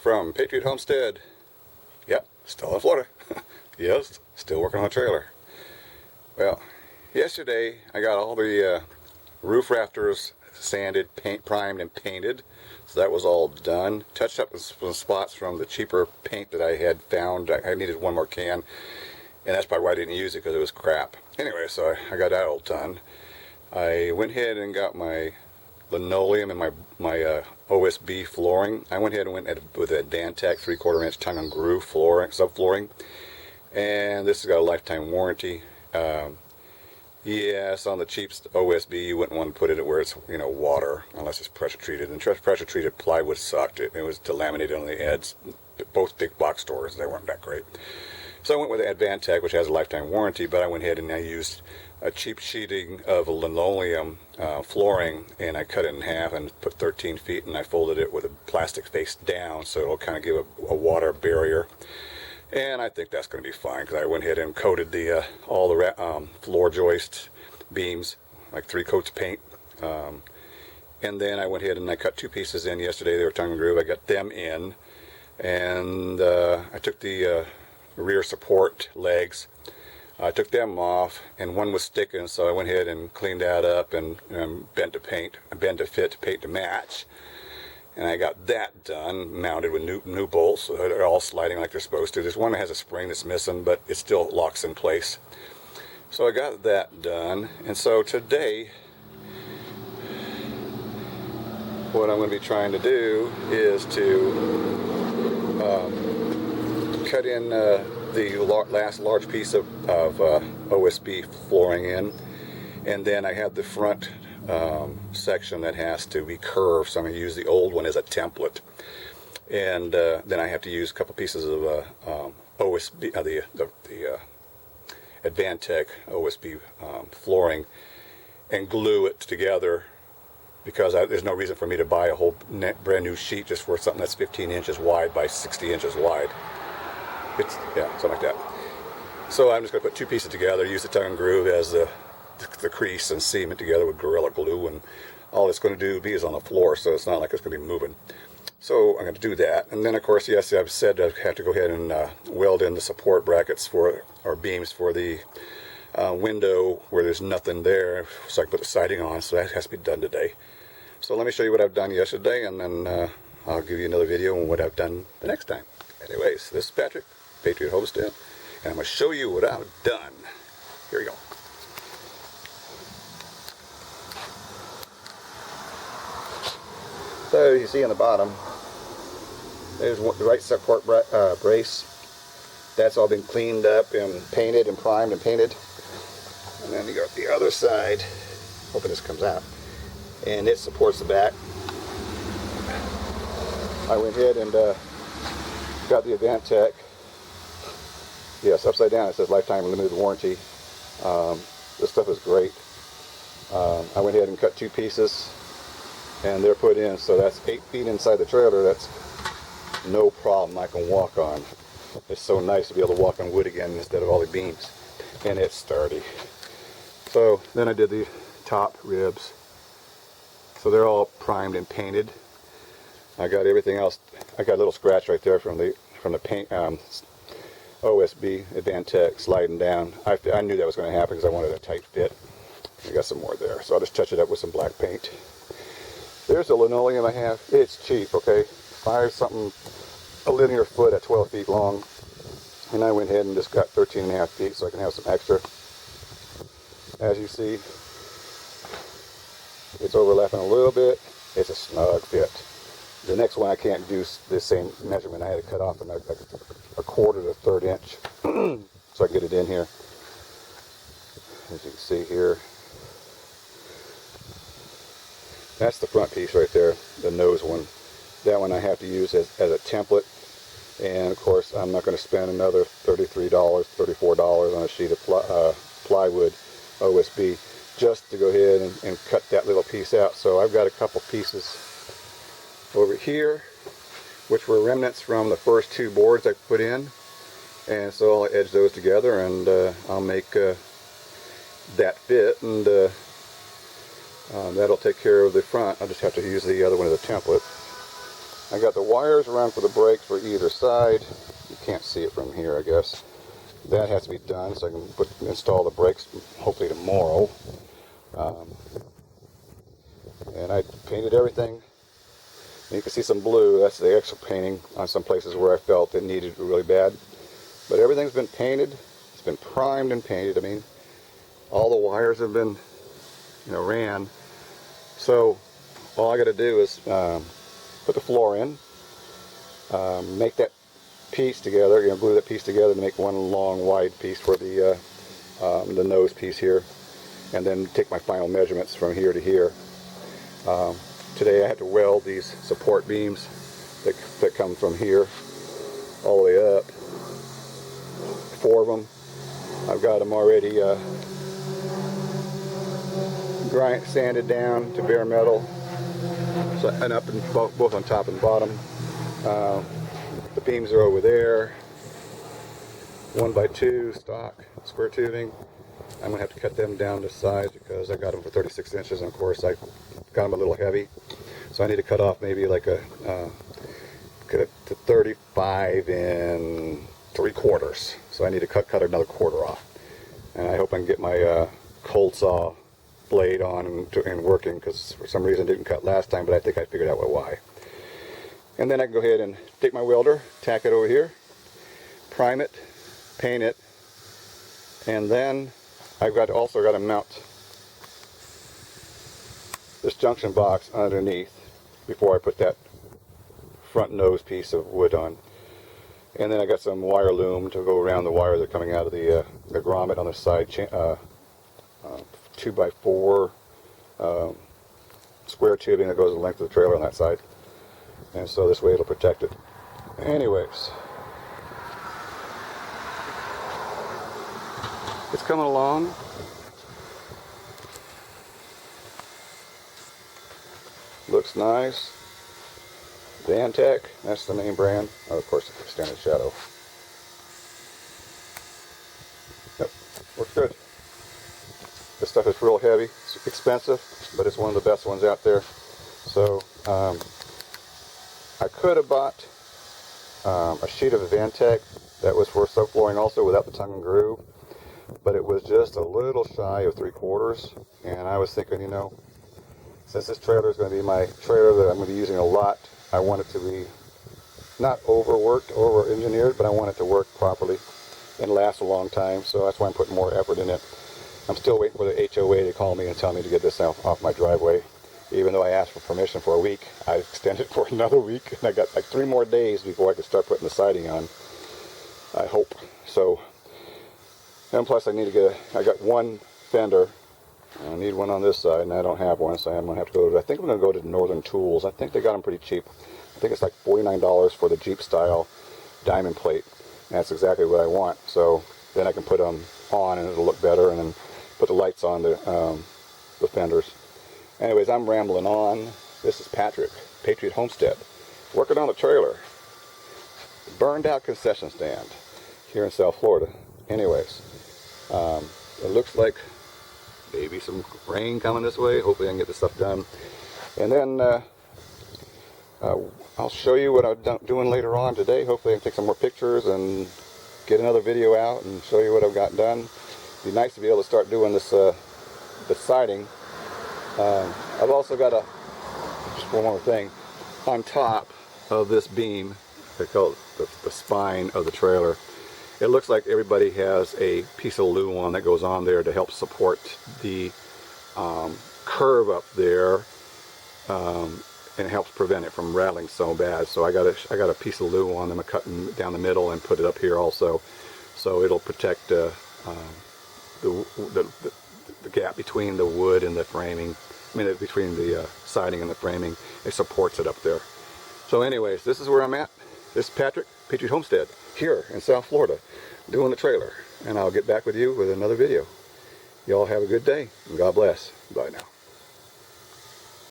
from Patriot Homestead. Yep, still in Florida. Yes, still working on the trailer. Well, yesterday I got all the roof rafters sanded, primed, and painted. So that was all done. Touched up some spots from the cheaper paint that I had found. I needed one more can, and that's probably why I didn't use it, because it was crap. Anyway, so I got that all done. I went ahead and got my linoleum and my OSB flooring. I went ahead and went with a Dantec 3/4 inch tongue and groove flooring, subflooring, and this has got a lifetime warranty. Yes, on the cheap OSB, you wouldn't want to put it where it's, you know, water, unless it's pressure treated. And pressure treated plywood sucked. It was delaminated on the edge. Both big box stores, they weren't that great. So I went with the Advantech, which has a lifetime warranty, but I went ahead and I used a cheap sheeting of linoleum flooring, and I cut it in half and put 13 feet, and I folded it with a plastic face down, so it'll kind of give a water barrier. And I think that's going to be fine, because I went ahead and coated the all the floor joist beams, like 3 coats of paint. And then I went ahead and I cut 2 pieces in yesterday. They were tongue and groove. I got them in, and I took the rear support legs. I took them off, and one was sticking, so I went ahead and cleaned that up and bent to fit, paint to match. And I got that done, mounted with new bolts, so they're all sliding like they're supposed to. There's one that has a spring that's missing, but it still locks in place. So I got that done, and so today, what I'm going to be trying to do is to cut in the last large piece of OSB flooring in, and then I have the front section that has to be curved, so I'm going to use the old one as a template, and then I have to use a couple pieces of OSB, the Advantech OSB flooring, and glue it together, because there's no reason for me to buy a whole brand new sheet just for something that's 15 inches wide by 60 inches wide. Yeah, something like that. So I'm just going to put 2 pieces together, use the tongue and groove as the crease, and seam it together with Gorilla Glue, and all it's going to do is on the floor, so it's not like it's going to be moving. So I'm going to do that, and then of course, yes, I've said I have to go ahead and weld in the support brackets or beams for the window where there's nothing there, so I can put the siding on. So that has to be done today. So let me show you what I've done yesterday, and then I'll give you another video on what I've done the next time. Anyways, this is Patrick, Patriot Homestead, and I'm going to show you what I've done. Here we go. So you see on the bottom, there's the right support brace. That's all been cleaned up and painted and primed and painted. And then you got the other side, hoping this comes out, and it supports the back. I went ahead and got the Advantech. Yes, upside down it says lifetime limited warranty. This stuff is great. I went ahead and cut 2 pieces, and they're put in, so that's 8 feet inside the trailer. That's no problem. I can walk on. It's so nice to be able to walk on wood again instead of all the beams, and it's sturdy. So then I did the top ribs, so they're all primed and painted. I got everything else. I got a little scratch right there from the paint OSB Advantech sliding down. I knew that was going to happen because I wanted a tight fit. I got some more there, so I'll just touch it up with some black paint. There's the linoleum I have. It's cheap, okay? 5 something a linear foot at 12 feet long, and I went ahead and just got 13.5 feet so I can have some extra. As you see, it's overlapping a little bit. It's a snug fit. The next one I can't do the same measurement. I had to cut off a 1/4 to 1/3 inch so I can get it in here. As you can see here, that's the front piece right there, the nose one. That one I have to use as a template, and of course I'm not going to spend another $33, $34 on a sheet of plywood OSB just to go ahead and cut that little piece out. So I've got a couple pieces over here which were remnants from the first 2 boards I put in, and so I'll edge those together, and I'll make that fit, and that'll take care of the front. I'll just have to use the other one as a template. I got the wires around for the brakes for either side. You can't see it from here, I guess. That has to be done so I can install the brakes hopefully tomorrow. And I painted everything. And you can see some blue. That's the extra painting on some places where I felt it needed really bad. But everything's been painted. It's been primed and painted. I mean, all the wires have been, ran. So all I got to do is put the floor in, make that piece together, glue that piece together to make one long wide piece for the nose piece here, and then take my final measurements from here to here. Today I had to weld these support beams that come from here all the way up. 4 of them. I've got them already sanded down to bare metal, so, and up and both on top and bottom. The beams are over there. 1x2 stock square tubing. I'm gonna have to cut them down to size because I got them for 36 inches, and of course I got them a little heavy, so I need to cut off maybe like a 35 3/4. So I need to cut another quarter off, and I hope I can get my cold saw blade on and working, because for some reason it didn't cut last time, but I think I figured out why. And then I can go ahead and take my welder, tack it over here, prime it, paint it, and then I've also got to mount this junction box underneath before I put that front nose piece of wood on. And then I got some wire loom to go around the wire that are coming out of the grommet on the side, 2x4 square tubing that goes the length of the trailer on that side. And so this way it'll protect it. Anyways, it's coming along. Looks nice. Vantech, that's the name brand. Oh, of course, it's Standard Shadow. Yep, works good. This stuff is real heavy. It's expensive, but it's one of the best ones out there. So, I could have bought a sheet of Vantech that was for subflooring also without the tongue and groove, but it was just a little shy of 3/4. And I was thinking, since this trailer is going to be my trailer that I'm going to be using a lot, I want it to be not overworked, over-engineered, but I want it to work properly and last a long time, so that's why I'm putting more effort in it. I'm still waiting for the HOA to call me and tell me to get this off my driveway. Even though I asked for permission for a week, I extended it for another week, and I got like 3 more days before I could start putting the siding on. I hope. So, and plus I got one fender. I need one on this side, and I don't have one, so I'm going to have to go to, I think I'm going to go to Northern Tools. I think they got them pretty cheap. I think it's like $49 for the Jeep style diamond plate. And that's exactly what I want. So then I can put them on and it'll look better, and then put the lights on the fenders. Anyways, I'm rambling on. This is Patriot Homestead, working on the trailer. Burned out concession stand here in South Florida. Anyways, it looks like maybe some rain coming this way. Hopefully I can get this stuff done. And then I'll show you what I'm doing later on today. Hopefully I can take some more pictures and get another video out and show you what I've got done. It'd be nice to be able to start doing this the siding. I've also got just one more thing. On top of this beam, they call it the spine of the trailer, it looks like everybody has a piece of glue on that goes on there to help support the curve up there, and it helps prevent it from rattling so bad. So I got a piece of glue on them, I cut them down the middle and put it up here also, so it'll protect the gap between the wood and the framing. I mean, between the siding and the framing. It supports it up there. So anyways, this is where I'm at. This is Patriot Homestead, here in South Florida, doing the trailer. And I'll get back with you with another video. Y'all have a good day, and God bless. Bye now.